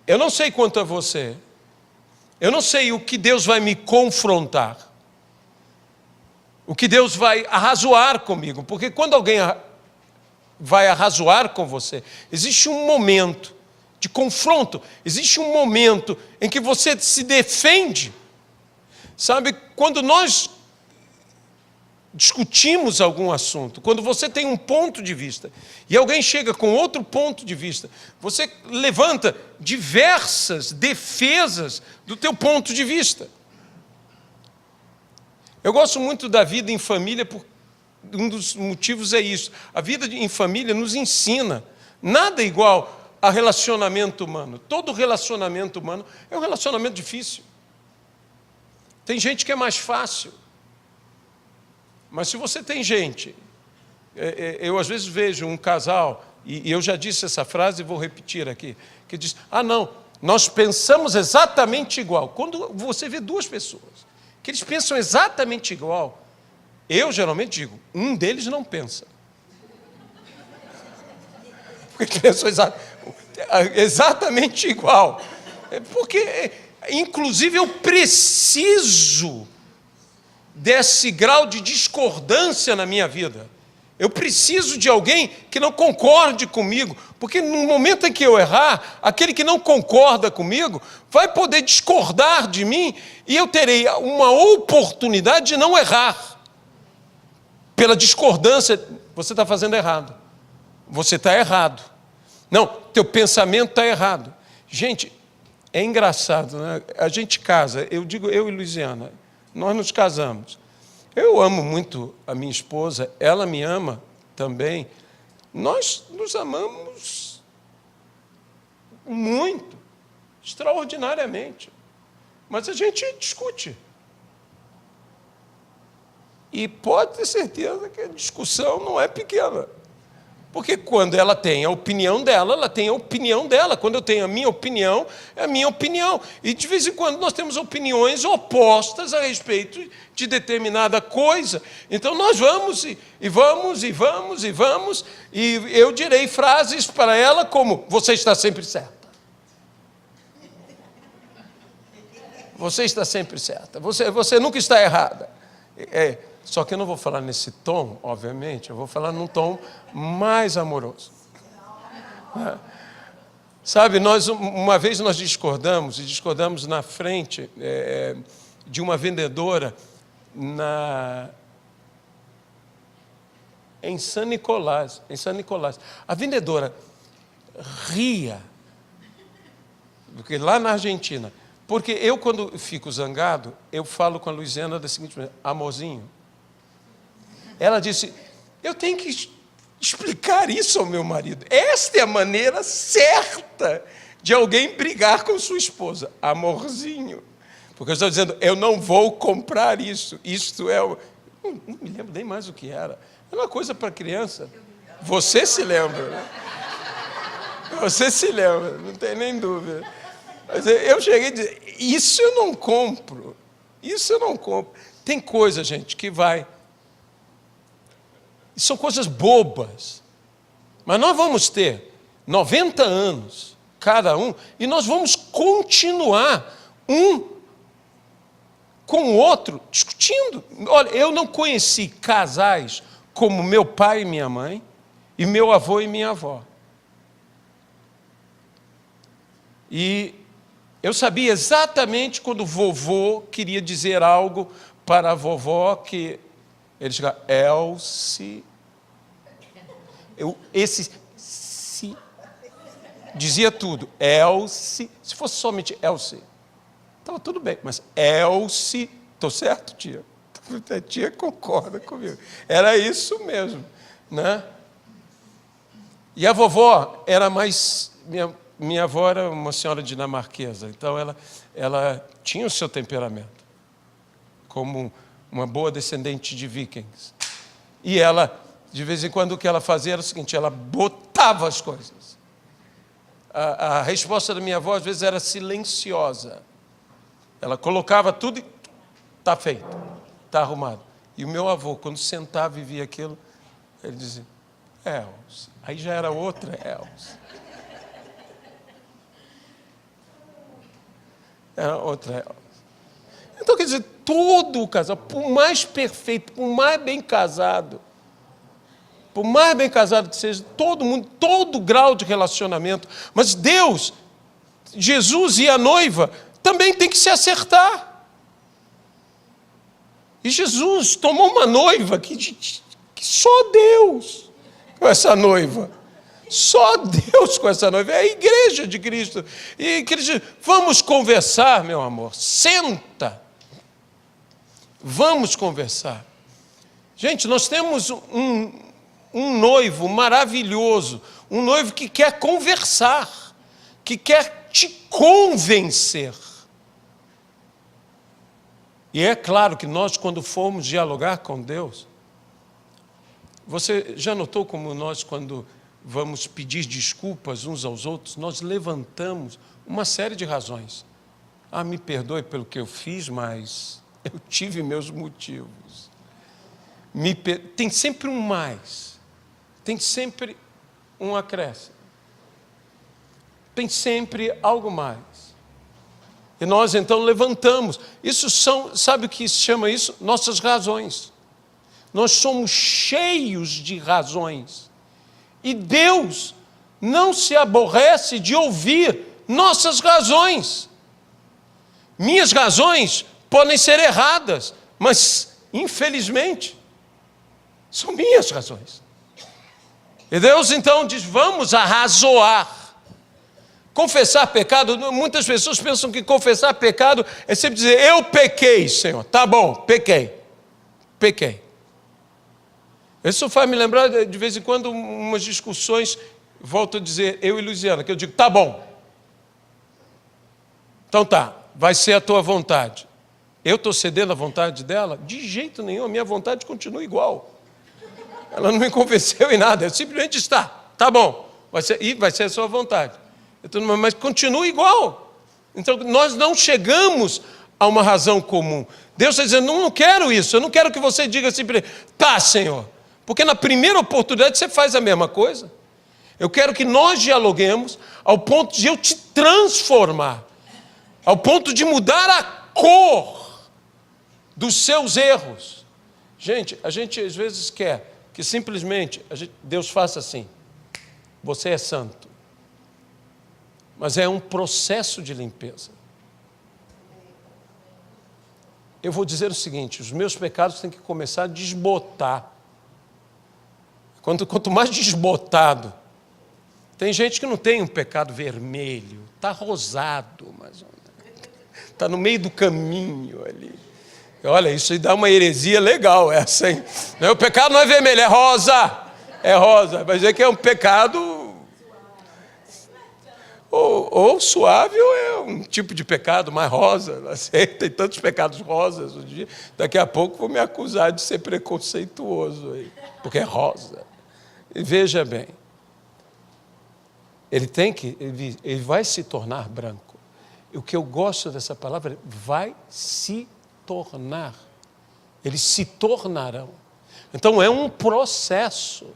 Eu não sei quanto a você, eu não sei o que Deus vai me confrontar, o que Deus vai arrazoar comigo, porque quando alguém vai arrazoar com você, existe um momento de confronto, existe um momento em que você se defende. Sabe, quando nós discutimos algum assunto, quando você tem um ponto de vista e alguém chega com outro ponto de vista, você levanta diversas defesas do teu ponto de vista. Eu gosto muito da vida em família, porque um dos motivos é isso. A vida em família nos ensina. Nada igual a relacionamento humano. Todo relacionamento humano é um relacionamento difícil. Tem gente que é mais fácil. Mas se você tem gente... Eu às vezes vejo um casal, e eu já disse essa frase e vou repetir aqui, que diz: não, nós pensamos exatamente igual. Quando você vê duas pessoas que eles pensam exatamente igual, eu geralmente digo: um deles não pensa. Porque eles pensam exatamente igual. Porque, inclusive, eu preciso desse grau de discordância na minha vida. Eu preciso de alguém que não concorde comigo, porque no momento em que eu errar, aquele que não concorda comigo vai poder discordar de mim e eu terei uma oportunidade de não errar. Pela discordância, você está fazendo errado. Você está errado. Não, teu pensamento está errado. Gente, é engraçado, né? A gente casa, eu e Luiziana, nós nos casamos. Eu amo muito a minha esposa, ela me ama também. Nós nos amamos muito, extraordinariamente. Mas a gente discute. E pode ter certeza que a discussão não é pequena. Porque quando ela tem a opinião dela, ela tem a opinião dela. Quando eu tenho a minha opinião, é a minha opinião. E de vez em quando nós temos opiniões opostas a respeito de determinada coisa. Então nós vamos e eu direi frases para ela como: você está sempre certa. Você está sempre certa. Você nunca está errada. Só que eu não vou falar nesse tom, obviamente, eu vou falar num tom mais amoroso. Sabe, uma vez nós discordamos na frente de uma vendedora em São Nicolás. A vendedora ria, porque lá na Argentina, porque eu, quando fico zangado, eu falo com a Luiziana da seguinte maneira: amorzinho. Ela disse: eu tenho que explicar isso ao meu marido. Esta é a maneira certa de alguém brigar com sua esposa. Amorzinho. Porque eu estou dizendo, eu não vou comprar isso. Isto é o... Não me lembro nem mais o que era. É uma coisa para criança. Você se lembra, né? Você se lembra, não tem nem dúvida. Mas eu cheguei a dizer, isso eu não compro. Isso eu não compro. Tem coisa, gente, que vai... São coisas bobas. Mas nós vamos ter 90 anos, cada um, e nós vamos continuar um com o outro discutindo. Olha, eu não conheci casais como meu pai e minha mãe, e meu avô e minha avó. E eu sabia exatamente quando o vovô queria dizer algo para a vovó, que ele chegava, Elce. Esse se dizia tudo. Elce. Se fosse somente Elce, estava tudo bem. Mas Elce, estou certo, tia? A tia concorda comigo. Era isso mesmo, né? E a vovó era mais... Minha avó era uma senhora dinamarquesa, então ela tinha o seu temperamento, como uma boa descendente de vikings. E ela, de vez em quando, o que ela fazia era o seguinte, ela botava as coisas. A resposta da minha avó, às vezes, era silenciosa. Ela colocava tudo e está feito, está arrumado. E o meu avô, quando sentava e via aquilo, ele dizia, Elce. Aí já era outra Elce. Era outra Elce. Então, quer dizer, todo o casal, por mais perfeito, por mais bem casado que seja, todo mundo, todo grau de relacionamento, mas Deus, Jesus e a noiva também tem que se acertar. E Jesus tomou uma noiva que só Deus com essa noiva. Só Deus com essa noiva. É a igreja de Cristo. E Cristo, vamos conversar, meu amor. Senta. Vamos conversar. Gente, nós temos um noivo maravilhoso, um noivo que quer conversar, que quer te convencer. E é claro que nós, quando formos dialogar com Deus, você já notou como nós, quando vamos pedir desculpas uns aos outros, nós levantamos uma série de razões. Me perdoe pelo que eu fiz, mas eu tive meus motivos. Tem sempre um mais. Tem sempre um acréscimo. Tem sempre algo mais. E nós, então, levantamos. Isso sabe o que se chama isso? Nossas razões. Nós somos cheios de razões. E Deus não se aborrece de ouvir nossas razões. Minhas razões podem ser erradas, mas, infelizmente, são minhas razões. E Deus, então, diz, vamos arrazoar. Confessar pecado, muitas pessoas pensam que confessar pecado é sempre dizer, eu pequei, Senhor. Tá bom, pequei. Isso faz me lembrar, de vez em quando, umas discussões, volto a dizer, eu e Luiziana, que eu digo, tá bom. Então tá, vai ser a tua vontade. Eu estou cedendo à vontade dela? De jeito nenhum, a minha vontade continua igual. Ela não me convenceu em nada, simplesmente está. Tá bom, vai ser a sua vontade. Mas continua igual. Então, nós não chegamos a uma razão comum. Deus está dizendo, não quero isso, eu não quero que você diga simplesmente, tá, Senhor. Porque na primeira oportunidade você faz a mesma coisa. Eu quero que nós dialoguemos ao ponto de eu te transformar, ao ponto de mudar a cor dos seus erros. Gente, a gente às vezes quer que simplesmente Deus faça assim, você é santo. mas é um processo de limpeza. Eu vou dizer o seguinte, os meus pecados têm que começar a desbotar. Quanto mais desbotado, tem gente que não tem um pecado vermelho, está rosado, mas está no meio do caminho ali. Olha, isso aí dá uma heresia legal essa, hein? O pecado não é vermelho, é rosa. É rosa, vai dizer que é um pecado ou suave ou é um tipo de pecado mais rosa. Tem tantos pecados rosas hoje em dia. Daqui a pouco vou me acusar de ser preconceituoso aí, porque é rosa. E veja bem, ele vai se tornar branco. E o que eu gosto dessa palavra é vai se tornar. Eles se tornarão. Então é um processo.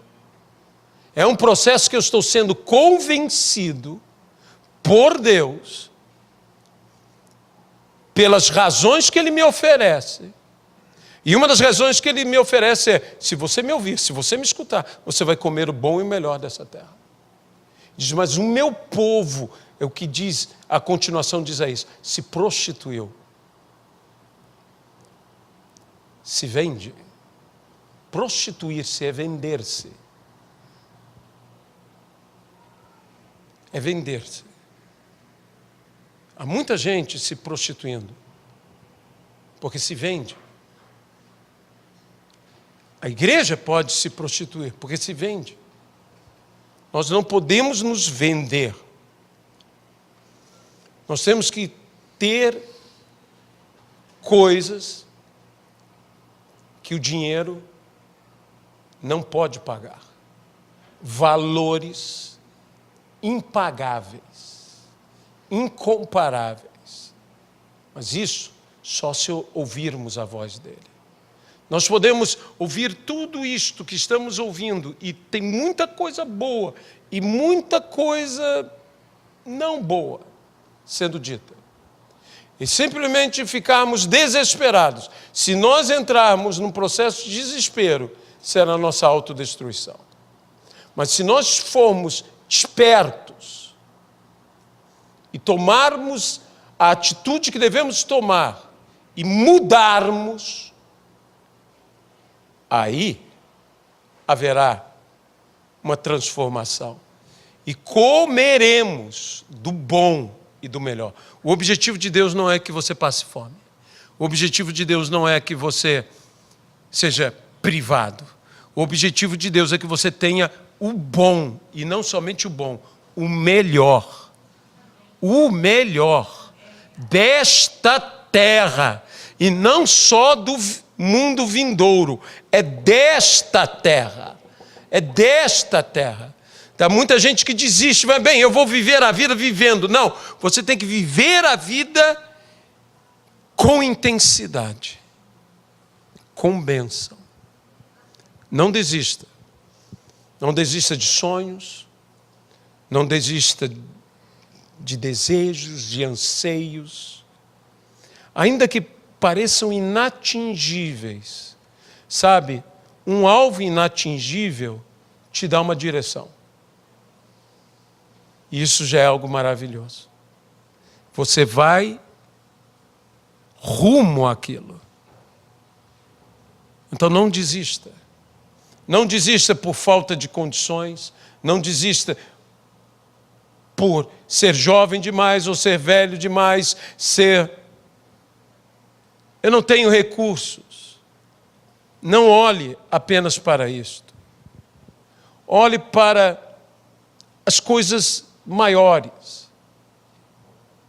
É um processo que eu estou sendo convencido por Deus, pelas razões que Ele me oferece. E uma das razões que Ele me oferece é, se você me ouvir, se você me escutar, você vai comer o bom e o melhor dessa terra. Diz, mas o meu povo, é o que diz, a continuação diz a isso, se prostituiu. Se vende. Prostituir-se é vender-se. É vender-se. Há muita gente se prostituindo, porque se vende. A igreja pode se prostituir, porque se vende. Nós não podemos nos vender. Nós temos que ter coisas que o dinheiro não pode pagar. Valores impagáveis, incomparáveis. Mas isso só se ouvirmos a voz dele. Nós podemos ouvir tudo isto que estamos ouvindo e tem muita coisa boa e muita coisa não boa sendo dita. E simplesmente ficarmos desesperados. Se nós entrarmos num processo de desespero, será a nossa autodestruição. Mas se nós formos espertos e tomarmos a atitude que devemos tomar e mudarmos, aí haverá uma transformação. E comeremos do bom e do melhor. O objetivo de Deus não é que você passe fome. O objetivo de Deus não é que você seja privado. O objetivo de Deus é que você tenha o bom, e não somente o bom, o melhor. O melhor desta terra, e não só do mundo vindouro, é desta terra. É desta terra. Tem muita gente que desiste, mas bem, eu vou viver a vida vivendo. Não, você tem que viver a vida com intensidade, com bênção. Não desista. Não desista de sonhos, não desista de desejos, de anseios, ainda que pareçam inatingíveis. Sabe, um alvo inatingível te dá uma direção. E isso já é algo maravilhoso. Você vai rumo àquilo. Então não desista. Não desista por falta de condições, não desista por ser jovem demais ou ser velho demais, eu não tenho recursos. Não olhe apenas para isto. Olhe para as coisas maiores.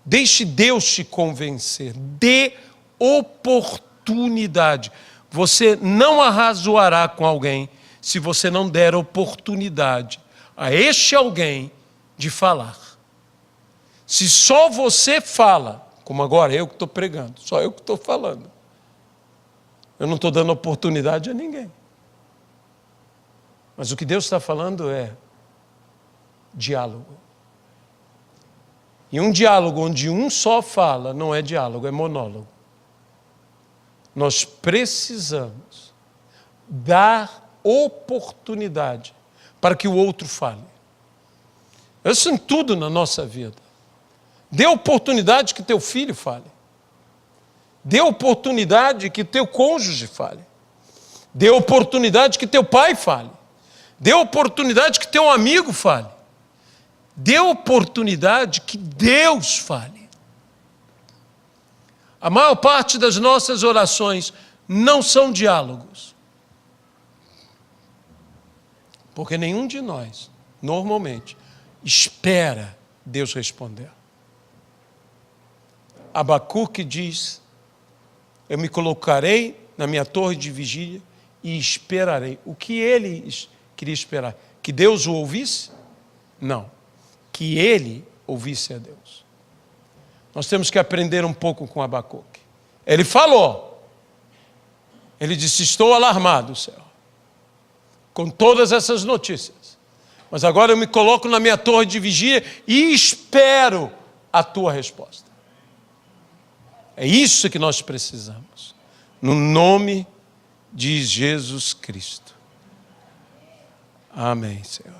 Deixe Deus te convencer. Dê oportunidade. Você não arrazoará com alguém se você não der oportunidade a este alguém de falar. Se só você fala, como agora eu que estou pregando, só eu que estou falando, eu não estou dando oportunidade a ninguém. Mas o que Deus está falando é diálogo. E um diálogo onde um só fala não é diálogo, é monólogo. Nós precisamos dar oportunidade para que o outro fale. Isso em tudo na nossa vida. Dê oportunidade que teu filho fale. Dê oportunidade que teu cônjuge fale. Dê oportunidade que teu pai fale. Dê oportunidade que teu amigo fale. Dê oportunidade que Deus fale. A maior parte das nossas orações não são diálogos. Porque nenhum de nós, normalmente, espera Deus responder. Abacuque diz: eu me colocarei na minha torre de vigília e esperarei. O que ele queria esperar? Que Deus o ouvisse? Não. Que ele ouvisse a Deus. Nós temos que aprender um pouco com Abacuque. Ele falou. Ele disse: estou alarmado, Senhor, com todas essas notícias. Mas agora eu me coloco na minha torre de vigília e espero a tua resposta. É isso que nós precisamos. No nome de Jesus Cristo. Amém, Senhor.